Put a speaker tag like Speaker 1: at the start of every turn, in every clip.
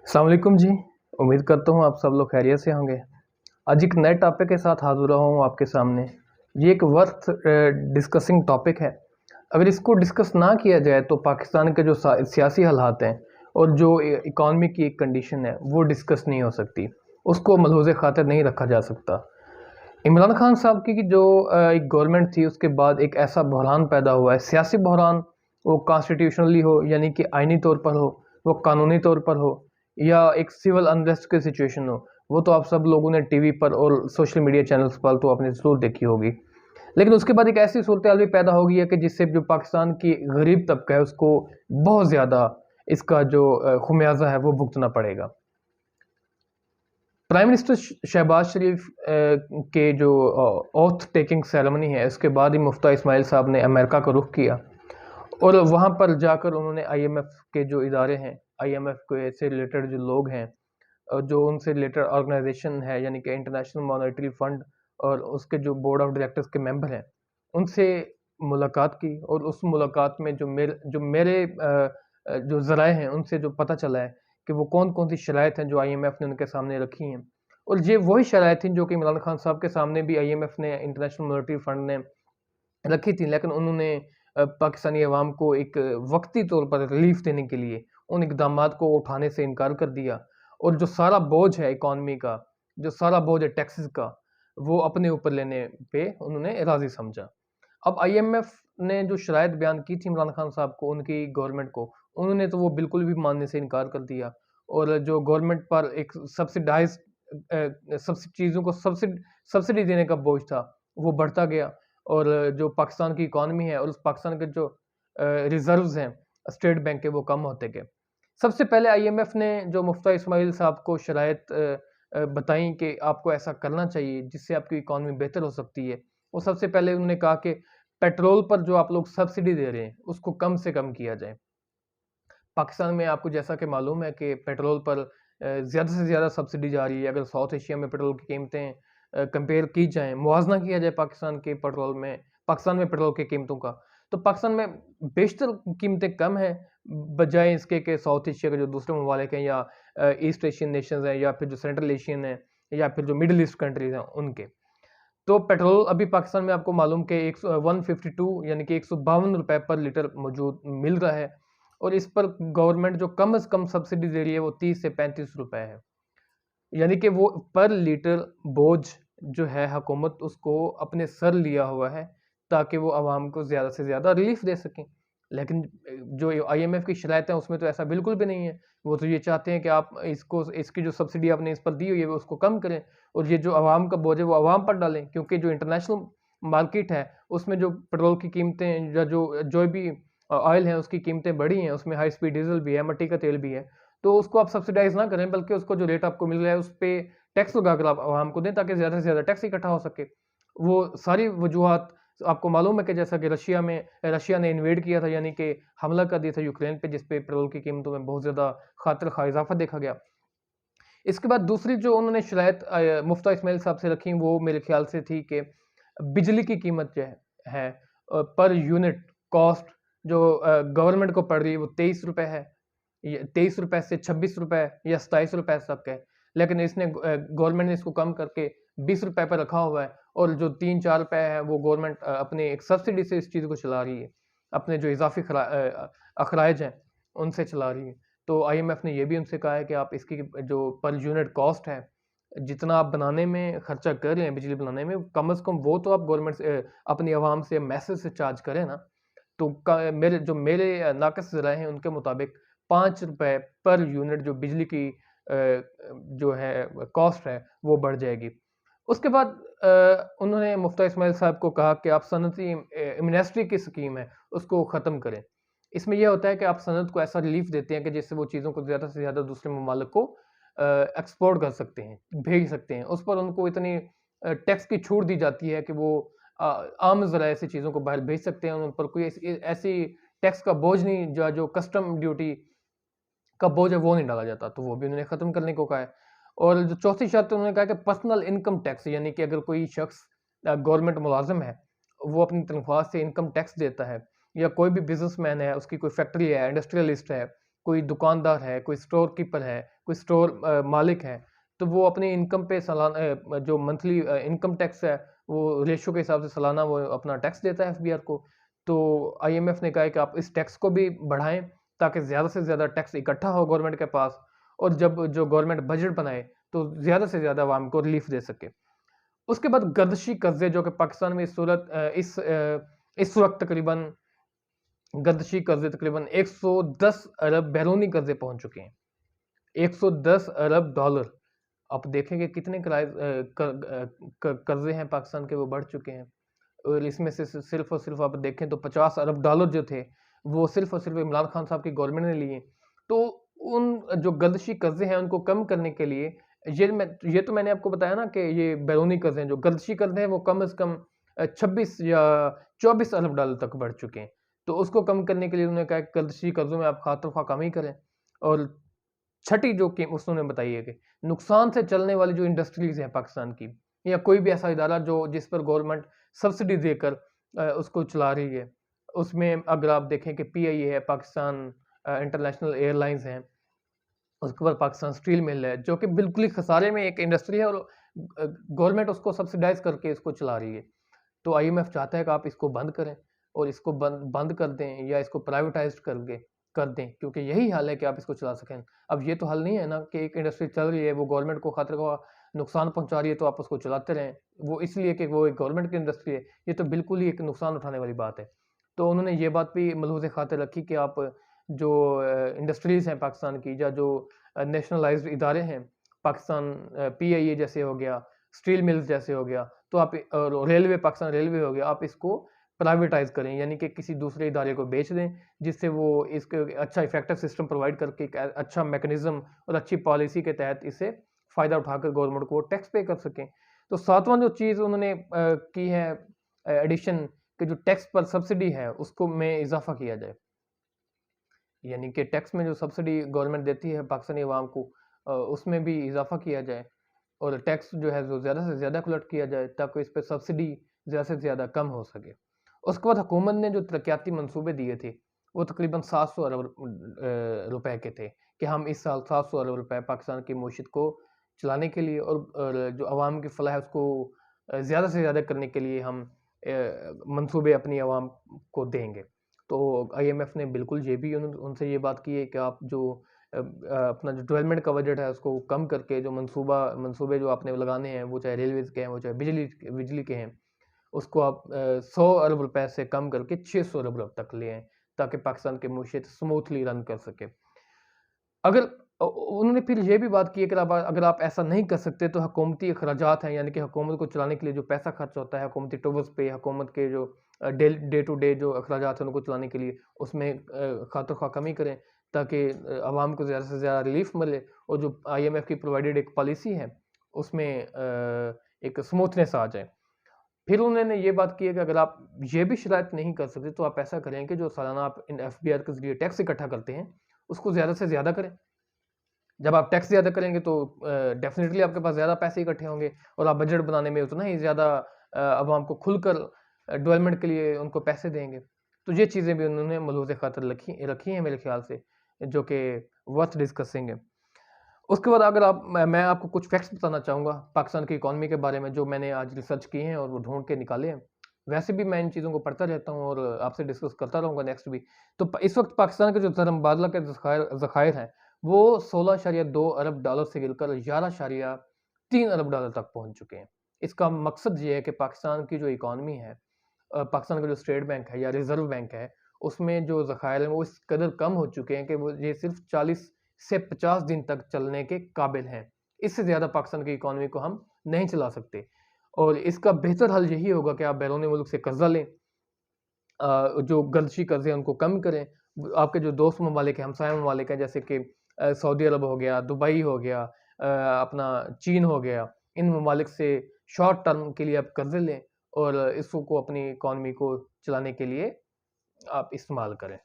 Speaker 1: अस्सलाम वालेकुम जी। उम्मीद करता हूँ आप सब लोग खैरियत से होंगे। आज एक नए टॉपिक के साथ हाज़िर हुआ हूँ आपके सामने। ये एक वर्थ डिस्कसिंग टॉपिक है। अगर इसको डिस्कस ना किया जाए तो पाकिस्तान के जो सियासी हालात हैं और जो इकॉनमी की एक कंडीशन है वो डिस्कस नहीं हो सकती। उसको मलहूज़ ख़ातिर नहीं रखा जा सकता। इमरान खान साहब की जो एक गवर्नमेंट थी उसके बाद एक ऐसा बहरान पैदा हुआ है, सियासी बहरान, वो कॉन्स्टिट्यूशनली हो यानी कि आइनी तौर पर हो, वो कानूनी तौर पर हो या एक सिविल अनरेस्ट की सिचुएशन हो। वो तो आप सब लोगों ने टीवी पर और सोशल मीडिया चैनल्स पर तो आपने ज़रूर देखी होगी। लेकिन उसके बाद एक ऐसी सूरत हाल भी पैदा हो गई है कि जिससे जो पाकिस्तान की गरीब तबका है उसको बहुत ज़्यादा इसका जो खुमियाजा है वो भुगतना पड़ेगा। प्राइम मिनिस्टर शहबाज शरीफ के जो ओथ टेकिंग सेरेमनी है उसके बाद ही मुफ्ता इस्माइल साहब ने अमेरिका का रुख किया और वहाँ पर जाकर उन्होंने आईएमएफ के जो इदारे हैं, आईएमएफ के से रिलेटेड जो लोग हैं, जो उनसे रिलेटेड ऑर्गेनाइजेशन है यानी कि इंटरनेशनल मॉनेटरी फंड और उसके जो बोर्ड ऑफ डायरेक्टर्स के मेंबर हैं, उनसे मुलाकात की और उस मुलाकात में जो मेरे जो ज़राए हैं उनसे जो पता चला है कि वो कौन-कौन सी शराइत हैं जो आईएमएफ ने उनके सामने रखी हैं। और ये वही शराइत थी जो कि इमरान खान साहब के सामने भी आईएमएफ ने, इंटरनेशनल मॉनेटरी फंड ने रखी थी, लेकिन उन्होंने पाकिस्तानी अवाम को एक वक़्ती तौर पर रिलीफ़ देने के लिए उन इक़दामात को उठाने से इनकार कर दिया और जो सारा बोझ है इकॉनमी का, जो सारा बोझ है टैक्सेस का, वो अपने ऊपर लेने पे उन्होंने राज़ी समझा। अब आईएमएफ ने जो शराइत बयान की थी इमरान खान साहब को, उनकी गवर्नमेंट को, उन्होंने तो वो बिल्कुल भी मानने से इनकार कर दिया और जो गवर्नमेंट पर एक सब्सिडाइज़्ड सब्सि चीज़ों को सब्सिडी देने का बोझ था, वो बढ़ता गया और जो पाकिस्तान की इकॉनमी है और उस पाकिस्तान के जो रिज़र्व्स हैं स्टेट बैंक के, वो कम होते गए। सबसे पहले आईएमएफ ने जो मुफ्ता इस्माइल साहब को शराइत बताई कि आपको ऐसा करना चाहिए जिससे आपकी इकॉनमी बेहतर हो सकती है। वो सबसे पहले उन्होंने कहा कि पेट्रोल पर जो आप लोग सब्सिडी दे रहे हैं, उसको कम से कम किया जाए। पाकिस्तान में आपको जैसा कि मालूम है कि पेट्रोल पर ज़्यादा से ज़्यादा सब्सिडी जा रही है। अगर साउथ एशिया में पेट्रोल की कीमतें कंपेयर की जाएँ, मुवाज़ना किया जाए पाकिस्तान में पेट्रोल की कीमतों का, तो पाकिस्तान में बेशतर कीमतें कम हैं, बजाए इसके कि साउथ एशिया के जो दूसरे ममालिक हैं या ईस्ट एशियन नेशंस हैं या फिर जो सेंट्रल एशियन हैं या फिर जो मिडल ईस्ट कंट्रीज़ हैं, उनके। तो पेट्रोल अभी पाकिस्तान में आपको मालूम कि 152 यानी कि ₹152 पर लीटर मौजूद मिल रहा है और इस पर गवर्नमेंट जो कम से कम सब्सिडी दे रही है वो 30 से ₹35 है। यानी कि वो पर लीटर बोझ जो है हुकूमत उसको अपने सर लिया हुआ है ताकि वो आवाम को ज़्यादा से ज़्यादा रिलीफ दे सकें। लेकिन जो आईएमएफ की शराइत है उसमें तो ऐसा बिल्कुल भी नहीं है। वो तो ये चाहते हैं कि आप इसकी जो सब्सिडी आपने इस पर दी हुई है वो उसको कम करें और ये जो आवाम का बोझ है वो आवाम पर डालें, क्योंकि जो इंटरनेशनल मार्केट है उसमें जो पेट्रोल की कीमतें या जो भी ऑयल है उसकी कीमतें बढ़ी हैं, उसमें हाई स्पीड डीज़ल भी है, मिट्टी का तेल भी है। तो उसको आप सब्सिडाइज़ ना करें बल्कि उसको जो रेट आपको मिल रहा है उस पे टैक्स लगाकर आप आवाम को दें ताकि ज़्यादा से ज़्यादा टैक्स इकट्ठा हो सके। वो सारी वजूहात आपको मालूम है कि जैसा कि रशिया ने इन्वेड किया था, यानी कि हमला कर दिया था यूक्रेन पे, जिस पे पेट्रोल की कीमतों में बहुत ज़्यादा खातिर खा इज़ाफ़ा देखा गया। इसके बाद दूसरी जो उन्होंने शराइत मुफ्ता इस्माइल साहब से रखी वो मेरे ख़्याल से थी कि बिजली की कीमत जो है पर यूनिट कॉस्ट जो गवर्नमेंट को पड़ रही है वो ₹23 है। ये ₹23 से ₹26 या ₹27 तक है। लेकिन गवर्नमेंट ने इसको कम करके ₹20 पर रखा हुआ है और जो ₹3-4 है वो गवर्नमेंट अपने एक सब्सिडी से इस चीज़ को चला रही है। अपने जो इज़ाफ़ी अखराज हैं, उनसे चला रही है। तो आईएमएफ ने ये भी उनसे कहा है कि आप इसकी जो पर यूनिट कॉस्ट है, जितना आप बनाने में खर्चा कर रहे हैं बिजली बनाने में, कम से कम वो तो आप गवर्नमेंट से अपनी आवाम से मैसेज से चार्ज करें ना। तो मेरे नाक़िस ज़राए हैं उनके मुताबिक ₹5 पर यूनिट जो बिजली की जो है कॉस्ट है वो बढ़ जाएगी। उसके बाद उन्होंने मुफ्ता इस्माइल साहब को कहा कि आप सनती एमनेस्टी की स्कीम है उसको ख़त्म करें। इसमें ये होता है कि आप सनत को ऐसा रिलीफ़ देते हैं कि जिससे वो चीज़ों को ज़्यादा से ज़्यादा दूसरे ममालिक को एक्सपोर्ट कर सकते हैं, भेज सकते हैं। उस पर उनको इतनी टैक्स की छूट दी जाती है कि वो आम ज़राए से चीज़ों को बाहर भेज सकते हैं। उन पर कोई ऐसी टैक्स का बोझ नहीं, जो कस्टम ड्यूटी का बोझ है वो नहीं डाला जाता, तो वो भी उन्होंने ख़त्म करने को कहा है। और जो चौथी शर्त उन्होंने कहा कि पर्सनल इनकम टैक्स, यानी कि अगर कोई शख़्स गवर्नमेंट मुलाज़िम है, वो अपनी तनख्वाह से इनकम टैक्स देता है या कोई भी बिज़नेसमैन है, उसकी कोई फैक्ट्री है, इंडस्ट्रियलिस्ट है, कोई दुकानदार है, कोई स्टोर कीपर है, कोई स्टोर मालिक है, तो वो अपनी इनकम पे सालाना जो मंथली इनकम टैक्स है, वो रेशियो के हिसाब से सालाना वो अपना टैक्स देता है एफबीआर को। तो आईएमएफ ने कहा है कि आप इस टैक्स को भी बढ़ाएँ ताकि ज़्यादा से ज़्यादा टैक्स इकट्ठा हो गवर्नमेंट के पास, और जब जो गवर्नमेंट बजट बनाए तो ज़्यादा से ज़्यादा अवाम को रिलीफ दे सके। उसके बाद गर्दशी कर्ज़े जो कि पाकिस्तान में इस वक़्त तकरीबन गर्दशी कर्ज़े तकरीबन 110 अरब बैरूनी कर्ज़े पहुँच चुके हैं। 110 अरब डॉलर। आप देखेंगे कितने कर्ज़े हैं पाकिस्तान के, वो बढ़ चुके हैं। और इसमें से सिर्फ़ और सिर्फ़ आप देखें तो 50 अरब डॉलर जो थे, वो सिर्फ़ और सिर्फ़ इमरान खान साहब की गवर्नमेंट ने लिए। तो उन जो गर्दशी कर्ज़े हैं उनको कम करने के लिए ये तो मैंने आपको बताया ना कि ये बैरूनी कर्ज़े हैं, जो गर्दशी कर्ज़े हैं वो कम से कम 26 या 24 अरब डॉलर तक बढ़ चुके हैं। तो उसको कम करने के लिए उन्होंने कहा कि गर्दशी कर्ज़ों में आप खातिर-ख़्वाह कम ही करें। और छठी जो कि उन्होंने बताई है कि नुकसान से चलने वाली जो इंडस्ट्रीज़ हैं पाकिस्तान की, या कोई भी ऐसा इदारा जो जिस पर गवर्नमेंट सब्सिडी देकर उसको चला रही है, उसमें अगर आप देखें कि पीआईए है, पाकिस्तान इंटरनेशनल एयरलाइंस हैं, उसके बाद पाकिस्तान स्टील मिल है, जो कि बिल्कुल ही खसारे में एक इंडस्ट्री है, और गवर्नमेंट उसको सब्सिडाइज करके इसको चला रही है। तो आईएमएफ चाहता है कि आप इसको बंद करें, और इसको बंद बंद कर दें, या इसको प्राइवेटाइज्ड कर दें, क्योंकि यही हल है कि आप इसको चला सकें। अब ये तो हल नहीं है ना कि एक इंडस्ट्री चल रही है, वो गवर्नमेंट को खातिर का नुकसान पहुंचा रही है, तो आप उसको चलाते रहें, वो इसलिए कि वो एक गवर्नमेंट की इंडस्ट्री है। ये तो बिल्कुल ही एक नुकसान उठाने वाली बात है। तो उन्होंने ये बात भी मलहूज़ खातिर रखी कि आप जो इंडस्ट्रीज़ हैं पाकिस्तान की, या जो नेशनलाइज्ड इदारे हैं, पाकिस्तान पीआईए जैसे हो गया, स्टील मिल्स जैसे हो गया, तो आप और रेलवे, पाकिस्तान रेलवे हो गया, आप इसको प्राइवेटाइज़ करें, यानी कि किसी दूसरे इदारे को बेच दें, जिससे वो इसको अच्छा इफ़ेक्टिव सिस्टम प्रोवाइड करके एक अच्छा मैकेनिज़्म और अच्छी पॉलिसी के तहत इसे फ़ायदा उठाकर गवर्नमेंट को टैक्स पे कर सकें। तो सातवां जो चीज़ उन्होंने की है एडिशन, कि जो टैक्स पर सब्सिडी है उसको में इज़ाफ़ा किया जाए। यानी कि टैक्स में जो सब्सिडी गवर्नमेंट देती है पाकिस्तानी अवाम को, उसमें भी इज़ाफ़ा किया जाए, और टैक्स जो है जो ज़्यादा से ज़्यादा कलेक्ट किया जाए, ताकि इस पे सब्सिडी ज़्यादा से ज़्यादा कम हो सके। उसके बाद हुकूमत ने जो तरक्याती मंसूबे दिए थे, वो तकरीबन 700 अरब रुपए के थे, कि हम इस साल 700 अरब रुपए पाकिस्तान की मईशत को चलाने के लिए, और जो अवाम की फ़लाह है उसको ज़्यादा से ज़्यादा करने के लिए हम मंसूबे अपनी अवाम को देंगे। तो आईएमएफ ने बिल्कुल ये भी उनसे ये बात की है कि आप जो अपना जो डेवलपमेंट का बजट है उसको कम करके, जो मंसूबे जो आपने लगाने हैं, वो चाहे रेलवेज़ के हैं, वो चाहे बिजली के हैं, उसको आप 100 अरब रुपए से कम करके 600 अरब तक ले आएँ, ताकि पाकिस्तान की मईशत स्मूथली रन कर सके। अगर उन्होंने फिर ये भी बात की है कि अगर आप ऐसा नहीं कर सकते, तो हुकूमती अखराजात हैं, यानी कि हुकूमत को चलाने के लिए जो पैसा खर्च होता है हुकूमती टूल्स पे, हुकूमत के जो डे टू डे जो अखराजात हैं उनको चलाने के लिए, उसमें खातिर-ख़्वाह कमी करें, ताकि अवाम को ज़्यादा से ज़्यादा रिलीफ़ मिले, और जो आईएमएफ की प्रोवाइडेड एक पॉलिसी है, उसमें एक स्मूथनेस आ जाए। फिर उन्होंने ये बात की है कि अगर आप ये भी शराइत नहीं कर सकते, तो आप ऐसा करें कि जो सालाना आप इन एफबीआर के ज़रिए टैक्स इकट्ठा करते हैं, उसको ज़्यादा से ज़्यादा करें। जब आप टैक्स ज़्यादा करेंगे तो डेफ़िनेटली आपके पास ज़्यादा पैसे इकट्ठे होंगे, और आप बजट बनाने में उतना ही ज़्यादा अवाम को खुलकर डेवलपमेंट के लिए उनको पैसे देंगे। तो ये चीज़ें भी उन्होंने मलहूज़ ख़ातिर रखी हैं मेरे ख़्याल से, जो कि वर्थ डिस्कसिंग है। उसके बाद अगर मैं आपको कुछ फैक्ट्स बताना चाहूँगा पाकिस्तान की इकॉनमी के बारे में, जो मैंने आज रिसर्च किए हैं और वो ढूँढ के निकाले हैं। वैसे भी मैं इन चीज़ों को पढ़ता रहता हूँ, और आपसे डिस्कस करता रहूँगा नेक्स्ट भी। तो इस वक्त पाकिस्तान के जो धर्मबादला के ज़खायर हैं, वो 16.2 अरब डॉलर से गिरकर 11.3 अरब डॉलर तक पहुँच चुके हैं। इसका मकसद ये है कि पाकिस्तान की जो इकॉनमी है, पाकिस्तान का जो स्टेट बैंक है या रिज़र्व बैंक है, उसमें जो ज़खायर हैं वो इस कदर कम हो चुके हैं कि वो ये सिर्फ़ 40 से 50 दिन तक चलने के काबिल हैं। इससे ज़्यादा पाकिस्तान की इकॉनमी को हम नहीं चला सकते, और इसका बेहतर हल यही होगा कि आप बैरूनी मुल्क से कर्ज़ा लें, जो गर्दशी कर्ज़े हैं उनको कम करें। आपके जो दोस्त ममालिक हैं, हमसाया ममालिक हैं, जैसे कि सऊदी अरब हो गया, दुबई हो गया, अपना चीन हो गया, इन ममालिक से शॉर्ट टर्म के लिए आप कर्ज़े लें, और इसको अपनी इकॉनमी को चलाने के लिए आप इस्तेमाल करें।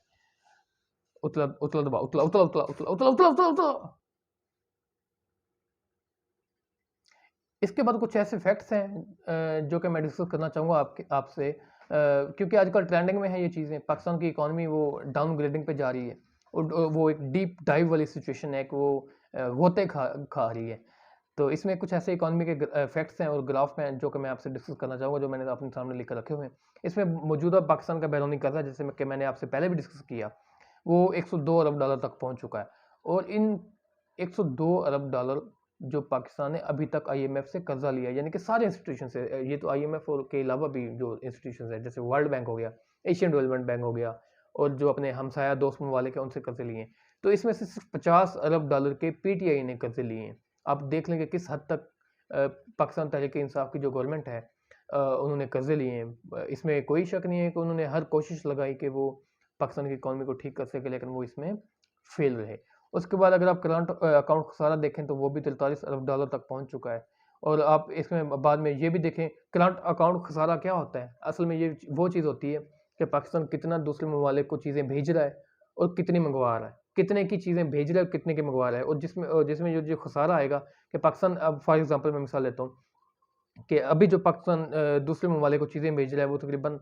Speaker 1: उतला उतला दबाओ, उतला उतला उतला उतला उतला उतला उतला उतला। इसके बाद कुछ ऐसे फैक्ट्स हैं जो कि मैं डिस्कस करना चाहूँगा आपसे, क्योंकि आजकल ट्रेंडिंग में है ये चीज़ें। पाकिस्तान की इकॉनमी वो डाउनग्रेडिंग पे जा रही है। वो एक डीप डाइव वाली सिचुएशन है कि वो गोते खा रही है। तो इसमें कुछ ऐसे इकोनॉमी के फैक्ट्स हैं और ग्राफ हैं जो कि मैं आपसे डिस्कस करना चाहूँगा, जो मैंने अपने सामने लिख कर रखे हुए हैं। इसमें मौजूदा पाकिस्तान का बैरूनी कर्जा, जैसे कि मैंने आपसे पहले भी डिस्कस किया, वो 102 अरब डॉलर तक पहुँच चुका है। और इन 102 अरब डॉलर जो पाकिस्तान ने अभी तक IMF से कर्जा लिया है, यानी कि सारे इंस्टीट्यूशन से, ये तो IMF और के अलावा भी जो इंस्टीट्यूशन है जैसे वर्ल्ड बैंक हो गया, एशियन डेवलपमेंट बैंक हो गया, और जो अपने हमसाया दोस्त ममालिक हैं उनसे कर्जे लिए हैं। तो इसमें से सिर्फ 50 अरब डॉलर के PTI ने कर्जे लिए हैं। आप देख लेंगे किस हद तक पाकिस्तान तहरीक इंसाफ की जो गवर्नमेंट है उन्होंने कर्जे लिए हैं। इसमें कोई शक नहीं है कि उन्होंने हर कोशिश लगाई कि वो पाकिस्तान की इकॉनमी को ठीक कर सके, लेकिन वो इसमें फेल रहे। उसके बाद अगर आप करंट अकाउंट खसारा देखें तो वो भी 43 अरब डॉलर तक पहुंच चुका है। और आप इसमें बाद में ये भी देखें करंट अकाउंट खसारा क्या होता है। असल में ये वो चीज़ होती है कि पाकिस्तान कितना दूसरे ममालिक को चीज़ें भेज रहा है और कितनी मंगवा रहा है, कितने की चीज़ें भेज रहा है और कितने की मंगवा रहा है। और जिसमें जो खसारा आएगा कि पाकिस्तान, अब फॉर एग्जांपल मैं मिसाल लेता हूँ कि अभी जो पाकिस्तान दूसरे ममालिक को चीज़ें भेज रहा है वो तकरीबन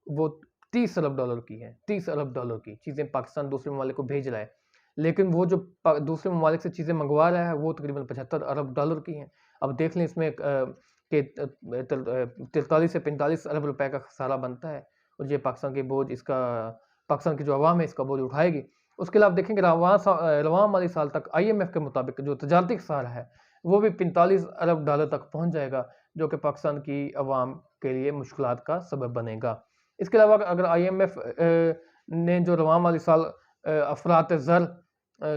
Speaker 1: वो 30 अरब डॉलर की है। 30 अरब डॉलर की चीज़ें पाकिस्तान दूसरे ममालिक को भेज रहा है, लेकिन वो जो दूसरे ममालिक से चीज़ें मंगवा रहा है वो तकरीबन 75 अरब डॉलर की हैं। अब देख लें इसमें कि 43 से 45 अरब रुपए का खसारा बनता है, और ये पाकिस्तान की बोझ, इसका पाकिस्तान की जो आवाम है इसका बोझ उठाएगी। उसके अलावा देखेंगे रवां माली साल तक IMF के मुताबिक जो तजारती खसारा है वो भी 45 अरब डॉलर तक पहुंच जाएगा, जो कि पाकिस्तान की आवाम के लिए मुश्किलात का सबब बनेगा। इसके अलावा अगर IMF ने जो रवां माली साल अफरात ज़र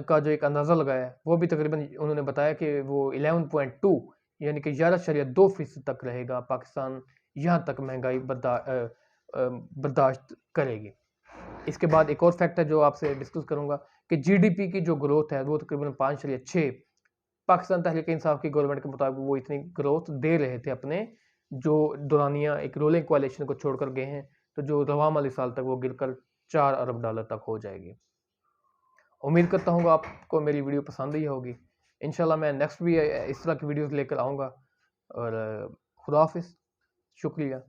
Speaker 1: का जो एक अंदाज़ा लगाया है वो भी तकरीबन उन्होंने बताया कि वो 11.2 यानी कि 11.2% तक रहेगा। पाकिस्तान यहाँ तक महंगाई बर्दाश्त करेगी। इसके बाद एक और फैक्ट है जो आपसे डिस्कस करूंगा कि GDP की जो ग्रोथ है वो तकरीबन 5.6, पाकिस्तान तहरीक इंसाफ की गवर्नमेंट के मुताबिक वो इतनी ग्रोथ दे रहे थे अपने जो दौरानिया एक रूलिंग कोalition को छोड़कर गए हैं। तो जो रवां वाले साल तक वो गिरकर 4 अरब डॉलर तक हो जाएगी। उम्मीद करता हूँ आपको मेरी वीडियो पसंद ही होगी। इंशाल्लाह मैं नेक्स्ट भी इस तरह की वीडियोस लेकर आऊँगा। और खुदा हाफिज़, शुक्रिया।